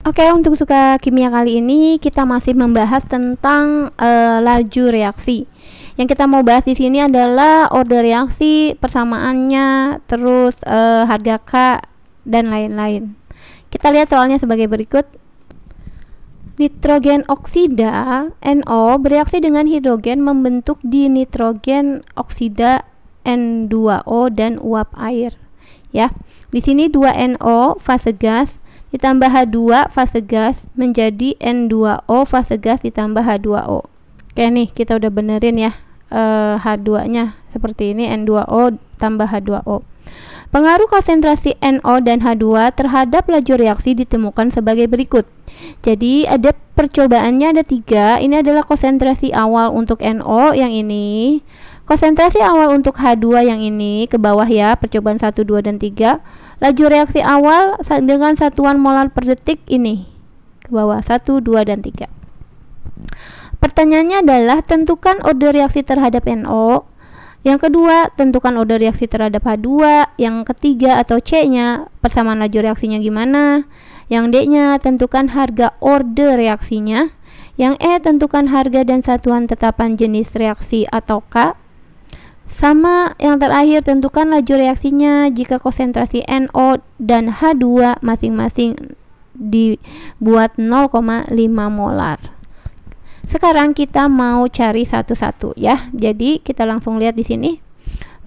Oke, untuk suka kimia kali ini kita masih membahas tentang laju reaksi. Yang kita mau bahas di sini adalah order reaksi, persamaannya, terus harga K dan lain-lain. Kita lihat soalnya sebagai berikut. Nitrogen oksida NO bereaksi dengan hidrogen membentuk dinitrogen oksida N2O dan uap air. Ya, di sini 2NO fase gas ditambah H2 fase gas menjadi N2O fase gas ditambah H2O. Oke nih, kita udah benerin ya H2 nya seperti ini, N2O tambah H2O. Pengaruh konsentrasi NO dan H2 terhadap laju reaksi ditemukan sebagai berikut. Jadi ada percobaannya ada 3. Ini adalah konsentrasi awal untuk NO yang ini, konsentrasi awal untuk H2 yang ini ke bawah ya, percobaan 1, 2, dan 3. Laju reaksi awal dengan satuan molar per detik ini ke bawah 1, 2, dan 3. Pertanyaannya adalah tentukan order reaksi terhadap NO. Yang kedua, tentukan order reaksi terhadap H2. Yang ketiga atau C-nya, persamaan laju reaksinya gimana. Yang D-nya, tentukan harga order reaksinya. Yang E, tentukan harga dan satuan tetapan jenis reaksi atau K. Sama yang terakhir, tentukan laju reaksinya jika konsentrasi NO dan H2 masing-masing dibuat 0,5 molar. Sekarang kita mau cari satu-satu ya. Jadi kita langsung lihat di sini.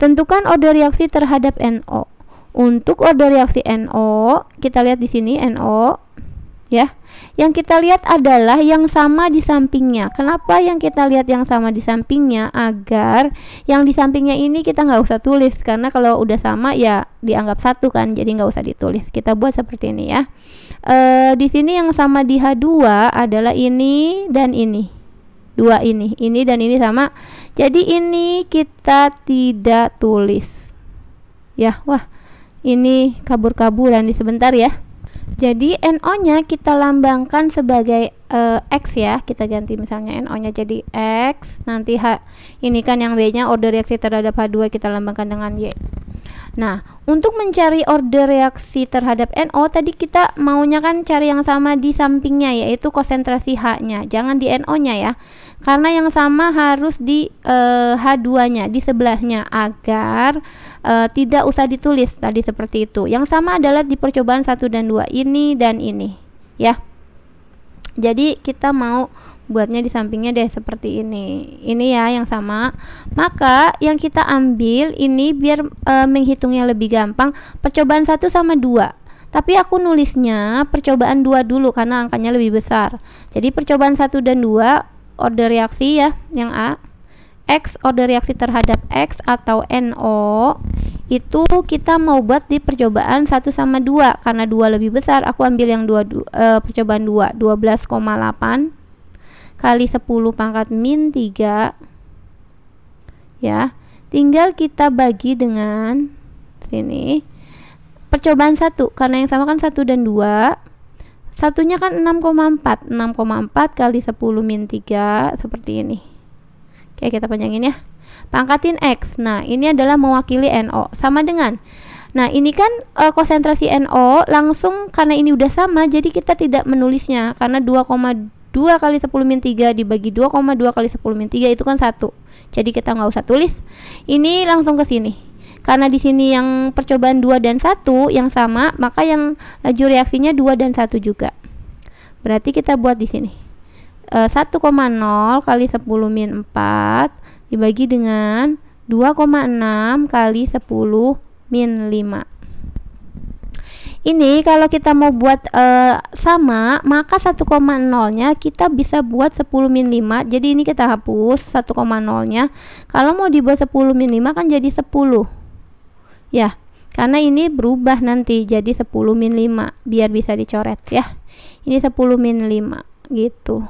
Tentukan order reaksi terhadap NO. Untuk order reaksi NO, kita lihat di sini NO ya. Yang kita lihat adalah yang sama di sampingnya. Kenapa yang kita lihat yang sama di sampingnya? Agar yang di sampingnya ini kita nggak usah tulis, karena kalau udah sama ya dianggap satu kan, jadi nggak usah ditulis. Kita buat seperti ini ya. Di sini yang sama di H2 adalah ini dan ini. Dua ini dan ini sama. Jadi ini kita tidak tulis. Ya, wah. Ini kabur-kaburan di sebentar ya. Jadi NO-nya kita lambangkan sebagai X ya. Kita ganti misalnya NO-nya jadi X. Nanti ini kan yang B-nya order reaksi terhadap H2 kita lambangkan dengan Y. Nah, untuk mencari order reaksi terhadap NO tadi kita maunya kan cari yang sama di sampingnya, yaitu konsentrasi H-nya. Jangan di NO-nya ya. Karena yang sama harus di H2-nya, di sebelahnya, agar tidak usah ditulis tadi seperti itu. Yang sama adalah di percobaan 1 dan 2 ini dan ini ya. Jadi kita mau buatnya di sampingnya deh seperti ini. Ini ya yang sama. Maka yang kita ambil ini biar menghitungnya lebih gampang, percobaan 1 sama 2. Tapi aku nulisnya percobaan 2 dulu karena angkanya lebih besar. Jadi percobaan 1 dan 2 order reaksi ya, yang A. X order reaksi terhadap X atau NO itu kita mau buat di percobaan 1 sama 2. Karena 2 lebih besar, aku ambil yang percobaan 2, 12,8 kali 10 pangkat min 3 ya. Tinggal kita bagi dengan sini percobaan 1, karena yang sama kan 1 dan 2. Satunya kan 6,4 kali 10 min 3 seperti ini. Oke, kita panjangin ya. Pangkatin X. Nah, ini adalah mewakili NO. Sama dengan, nah ini kan konsentrasi NO langsung, karena ini udah sama, jadi kita tidak menulisnya. Karena 2,2 kali 10 min 3 dibagi 2,2 kali 10 min 3 itu kan 1. Jadi kita nggak usah tulis. Ini langsung ke sini. Karena di sini yang percobaan 2 dan 1 yang sama, maka yang laju reaksinya 2 dan 1 juga. Berarti kita buat di sini. 1,0 kali 10 min 4 dibagi dengan 2,6 kali 10 min 5. Ini kalau kita mau buat sama, maka 1,0 nya kita bisa buat 10 min 5. Jadi ini kita hapus 1,0 nya. Kalau mau dibuat 10 min 5 kan jadi 10 ya, karena ini berubah nanti jadi 10 min 5 biar bisa dicoret ya. Ini 10 min 5 gitu.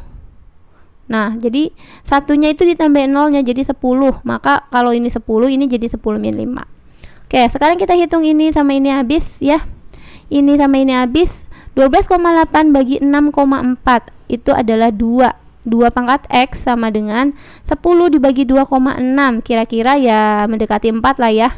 Nah, jadi satunya itu ditambah 0 nya jadi 10. Maka kalau ini 10, ini jadi 10 min 5. Oke, sekarang kita hitung ini sama ini habis ya. Ini sama ini habis. 12,8 bagi 6,4 itu adalah 2. 2 pangkat X sama dengan 10 dibagi 2,6. Kira-kira ya mendekati 4 lah ya.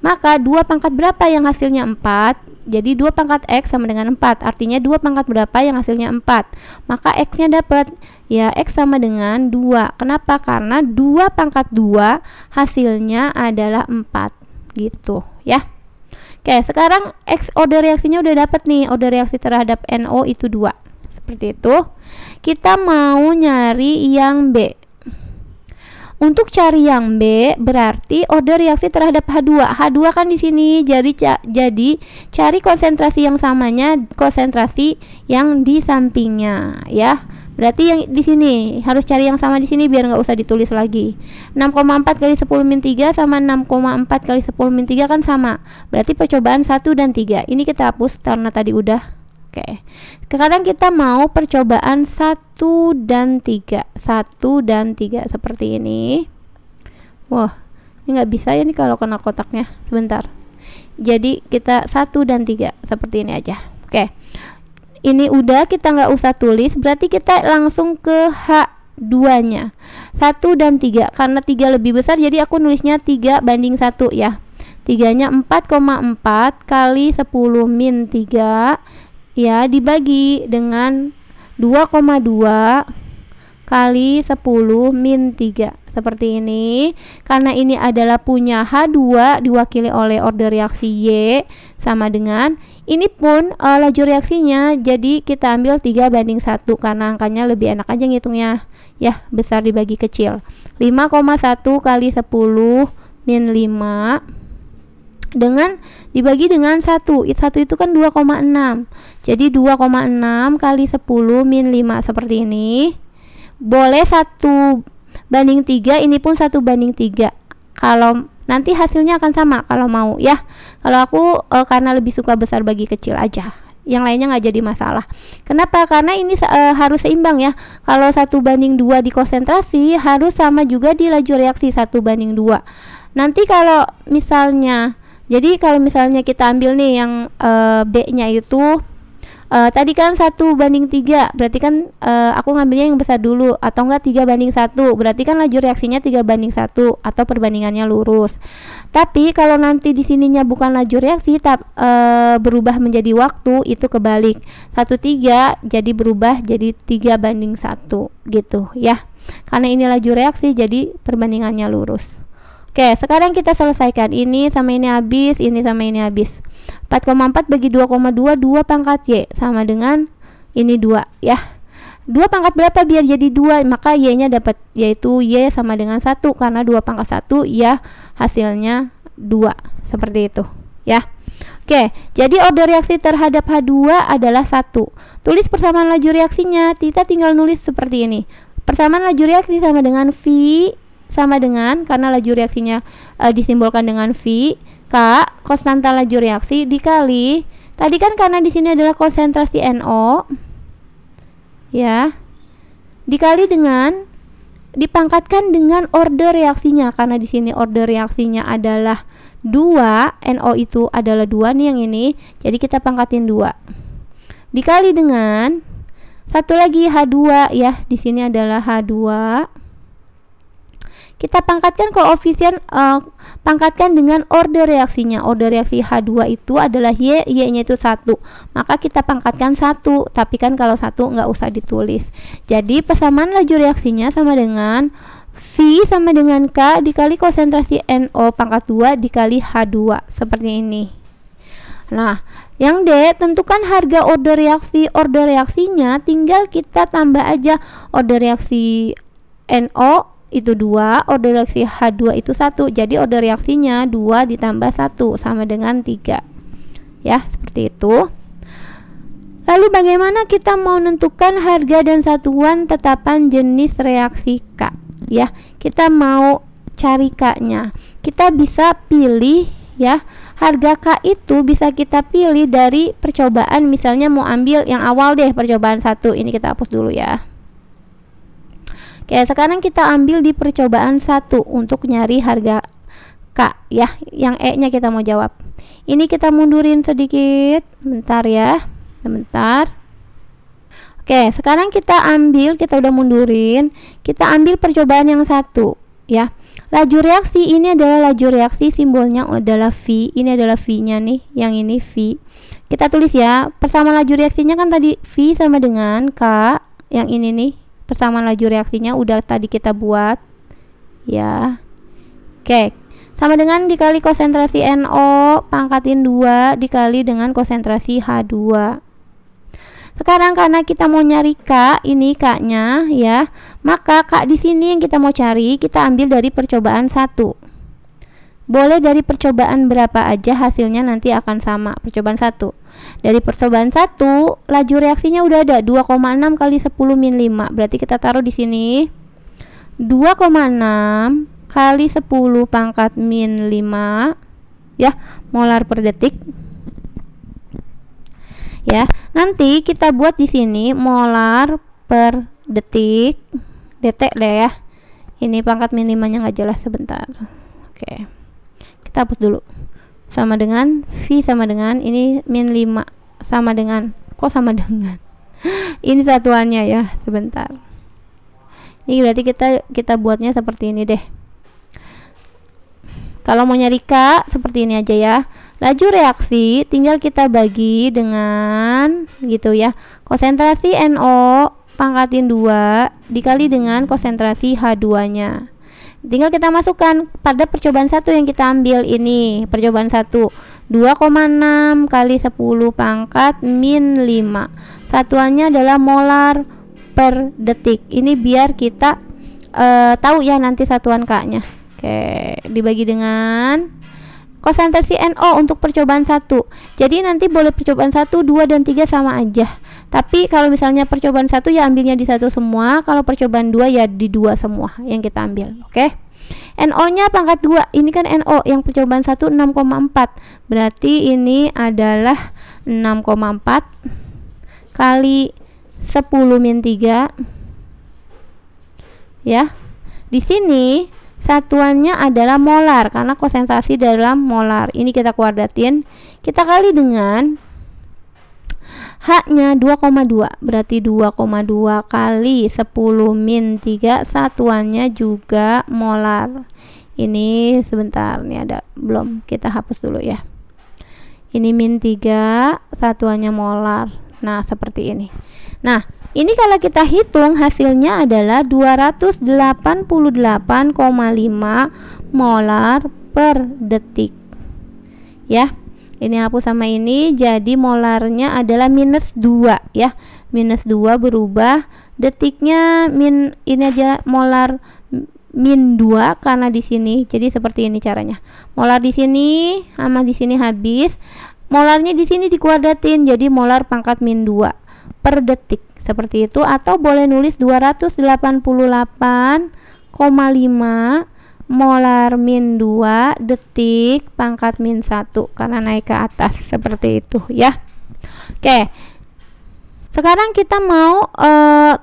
Maka 2 pangkat berapa yang hasilnya 4? Jadi 2 pangkat X sama dengan 4. Artinya 2 pangkat berapa yang hasilnya 4? Maka X-nya dapat, ya X sama dengan 2. Kenapa? Karena 2 pangkat 2 hasilnya adalah 4. Gitu ya. Oke, sekarang X order reaksinya udah dapat nih. Order reaksi terhadap NO itu 2. Seperti itu. Kita mau nyari yang B. Untuk cari yang B berarti order reaksi terhadap H2. H2 kan di sini, jadi cari konsentrasi yang samanya, konsentrasi yang di sampingnya ya. Berarti yang di sini harus cari yang sama di sini biar nggak usah ditulis lagi. 6,4 kali 10 min 3 sama 6,4 kali 10 min 3 kan sama. Berarti percobaan 1 dan 3. Ini kita hapus karena tadi udah. Oke. Sekarang kita mau percobaan 1 dan 3. 1 dan 3 seperti ini. Wah, ini nggak bisa ya nih kalau kena kotaknya. Sebentar. Jadi kita 1 dan 3 seperti ini aja. Oke. Ini udah, kita nggak usah tulis. Berarti kita langsung ke H2-nya. 1 dan 3. Karena 3 lebih besar jadi aku nulisnya 3 banding 1 ya. 3-nya 4,4 kali 10 min 3 ya, dibagi dengan 2,2 kali 10 min 3 seperti ini. Karena ini adalah punya H2 diwakili oleh order reaksi Y sama dengan ini pun laju reaksinya, jadi kita ambil 3 banding 1 karena angkanya lebih enak aja ngitungnya ya, besar dibagi kecil. 5,1 kali 10 min 5 dengan dibagi dengan 1 itu kan 2,6. Jadi 2,6 kali 10 min 5 seperti ini. Boleh 1 banding 3, ini pun 1 banding 3. Kalau nanti hasilnya akan sama kalau mau ya. Kalau aku karena lebih suka besar bagi kecil aja. Yang lainnya nggak jadi masalah. Kenapa? Karena ini harus seimbang ya. Kalau 1 banding 2 di konsentrasi harus sama juga di laju reaksi 1 banding 2. Nanti kalau misalnya kalau misalnya kita ambil nih yang B-nya itu tadi kan 1 banding 3, berarti kan aku ngambilnya yang besar dulu, atau enggak 3 banding 1, berarti kan laju reaksinya 3 banding 1 atau perbandingannya lurus. Tapi kalau nanti di sininya bukan laju reaksi berubah menjadi waktu, itu kebalik. 1,3 jadi berubah jadi 3 banding 1 gitu ya. Karena ini laju reaksi jadi perbandingannya lurus. Oke, sekarang kita selesaikan. Ini sama ini habis, ini sama ini habis. 4,4 bagi 2,2, 2 pangkat Y sama dengan ini 2 ya. 2 pangkat berapa biar jadi 2? Maka Y-nya dapat, yaitu Y sama dengan 1 karena 2 pangkat 1 ya hasilnya 2. Seperti itu ya. Oke, jadi order reaksi terhadap H2 adalah 1. Tulis persamaan laju reaksinya. Kita tinggal nulis seperti ini. Persamaan laju reaksi sama dengan V sama dengan, karena laju reaksinya disimbolkan dengan V, K konstanta laju reaksi dikali, tadi kan karena di sini adalah konsentrasi NO ya, dikali dengan dipangkatkan dengan order reaksinya, karena di sini order reaksinya adalah 2, NO itu adalah 2 nih yang ini, jadi kita pangkatin 2 dikali dengan satu lagi H2 ya, di sini adalah H2. Kita pangkatkan koefisien, pangkatkan dengan order reaksinya. Order reaksi H2 itu adalah Y, Y-nya itu 1. Maka kita pangkatkan 1, tapi kan kalau 1 nggak usah ditulis. Jadi persamaan laju reaksinya sama dengan V sama dengan K dikali konsentrasi NO pangkat 2 dikali H2. Seperti ini. Nah, yang D, tentukan harga order reaksi. Order reaksinya tinggal kita tambah aja. Order reaksi NO itu 2, order reaksi H2 itu 1. Jadi order reaksinya 2 ditambah 1 sama dengan 3. Ya, seperti itu. Lalu bagaimana kita mau menentukan harga dan satuan tetapan jenis reaksi K? Ya, kita mau cari K-nya. Kita bisa pilih ya. Harga K itu bisa kita pilih dari percobaan, misalnya mau ambil yang awal deh, percobaan 1. Ini kita hapus dulu ya. Oke, sekarang kita ambil di percobaan 1 untuk nyari harga K ya, yang E-nya kita mau jawab. Ini kita mundurin sedikit, bentar ya, bentar. Oke, sekarang kita udah mundurin, kita ambil percobaan yang 1 ya. Laju reaksi ini adalah laju reaksi, simbolnya adalah V. Ini adalah V-nya nih, yang ini V. Kita tulis ya, persamaan laju reaksinya kan tadi V sama dengan K. Yang ini nih, persamaan laju reaksinya udah tadi kita buat. Ya. Oke. Sama dengan dikali konsentrasi NO pangkatin 2 dikali dengan konsentrasi H2. Sekarang karena kita mau nyari K, ini K-nya ya, maka K di sini yang kita mau cari, kita ambil dari percobaan 1. Boleh dari percobaan berapa aja, hasilnya nanti akan sama. Percobaan 1. Dari percobaan 1, laju reaksinya udah ada 2,6 kali 10 min 5. Berarti kita taruh di sini 2,6 kali 10 pangkat min 5 ya, molar per detik. Ya, nanti kita buat di sini molar per detik, detik deh ya. Ini pangkat min 5-nya nggak jelas, sebentar. Oke, kita hapus dulu. Sama dengan V sama dengan ini min 5 sama dengan, kok sama dengan ini satuannya ya, sebentar. Ini berarti kita buatnya seperti ini deh. Kalau mau nyari K seperti ini aja ya. Laju reaksi tinggal kita bagi dengan gitu ya, konsentrasi NO pangkatin 2 dikali dengan konsentrasi H2 nya. Tinggal kita masukkan pada percobaan 1 yang kita ambil ini. Percobaan 1 2,6 kali 10 pangkat min 5. Satuannya adalah molar per detik. Ini biar kita tahu ya nanti satuan K-nya. Oke, dibagi dengan konsentrasi NO untuk percobaan 1. Jadi nanti boleh percobaan 1, 2, dan 3 sama aja. Tapi kalau misalnya percobaan 1 ya ambilnya di 1 semua. Kalau percobaan 2 ya di 2 semua yang kita ambil. Oke. NO nya pangkat 2. Ini kan NO yang percobaan 1 6,4. Berarti ini adalah 6,4 kali 10 min 3. Ya. Di sini satuannya adalah molar karena konsentrasi dalam molar. Ini kita kuadratin, kita kali dengan H-nya 2,2. Berarti 2,2 kali 10 min 3, satuannya juga molar. Ini sebentar, nih ada belum, kita hapus dulu ya. Ini min 3, satuannya molar. Nah, seperti ini. Nah, ini kalau kita hitung hasilnya adalah 288,5 molar per detik. Ya. Ini hapus sama ini, jadi molarnya adalah minus 2 ya. Minus 2 berubah, detiknya min, ini aja molar min 2 karena di sini. Jadi seperti ini caranya. Molar di sini sama di sini habis. Molarnya di sini dikuadratin jadi molar pangkat min 2 per detik. Seperti itu, atau boleh nulis 288,5 molar min 2 detik pangkat min 1 karena naik ke atas seperti itu ya. Oke. Sekarang kita mau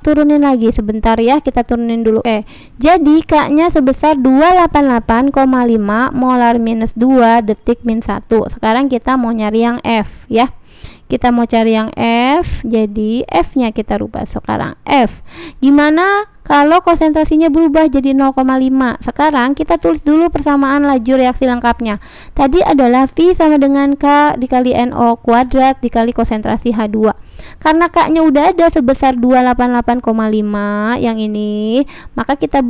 turunin lagi sebentar ya, kita turunin dulu. Jadi K-nya sebesar 288,5 molar minus 2 detik min 1. Sekarang kita mau nyari yang F ya. Kita mau cari yang F, jadi F-nya kita rubah sekarang. F. Gimana kalau konsentrasinya berubah jadi 0,5? Sekarang kita tulis dulu persamaan laju reaksi lengkapnya. Tadi adalah V sama dengan K dikali NO kuadrat dikali konsentrasi H2. Karena K-nya udah ada sebesar 288,5 yang ini, maka kita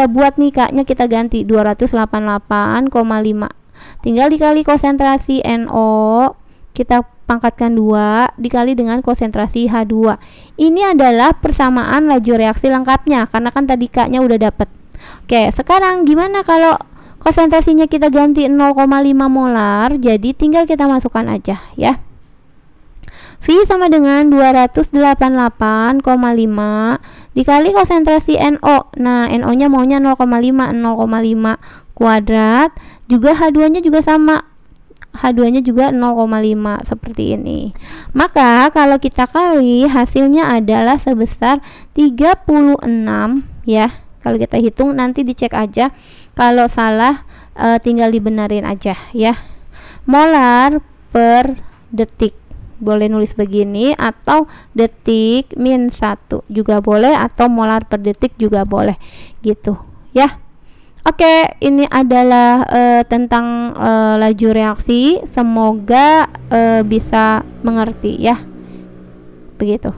buat nih K-nya, kita ganti 288,5. Tinggal dikali konsentrasi NO, kita pangkatkan 2 dikali dengan konsentrasi H2. Ini adalah persamaan laju reaksi lengkapnya karena kan tadi K-nya udah dapet. Oke, sekarang gimana kalau konsentrasinya kita ganti 0,5 molar? Jadi tinggal kita masukkan aja ya. V sama dengan 288,5 dikali konsentrasi NO. Nah, NO-nya maunya 0,5 kuadrat, juga H2-nya juga sama. H2-nya juga 0,5 seperti ini. Maka kalau kita kali hasilnya adalah sebesar 36 ya. Kalau kita hitung nanti dicek aja. Kalau salah tinggal dibenerin aja ya. Molar per detik. Boleh nulis begini atau detik min 1 juga boleh, atau molar per detik juga boleh gitu ya. Oke, ini adalah tentang laju reaksi. Semoga bisa mengerti ya. Begitu.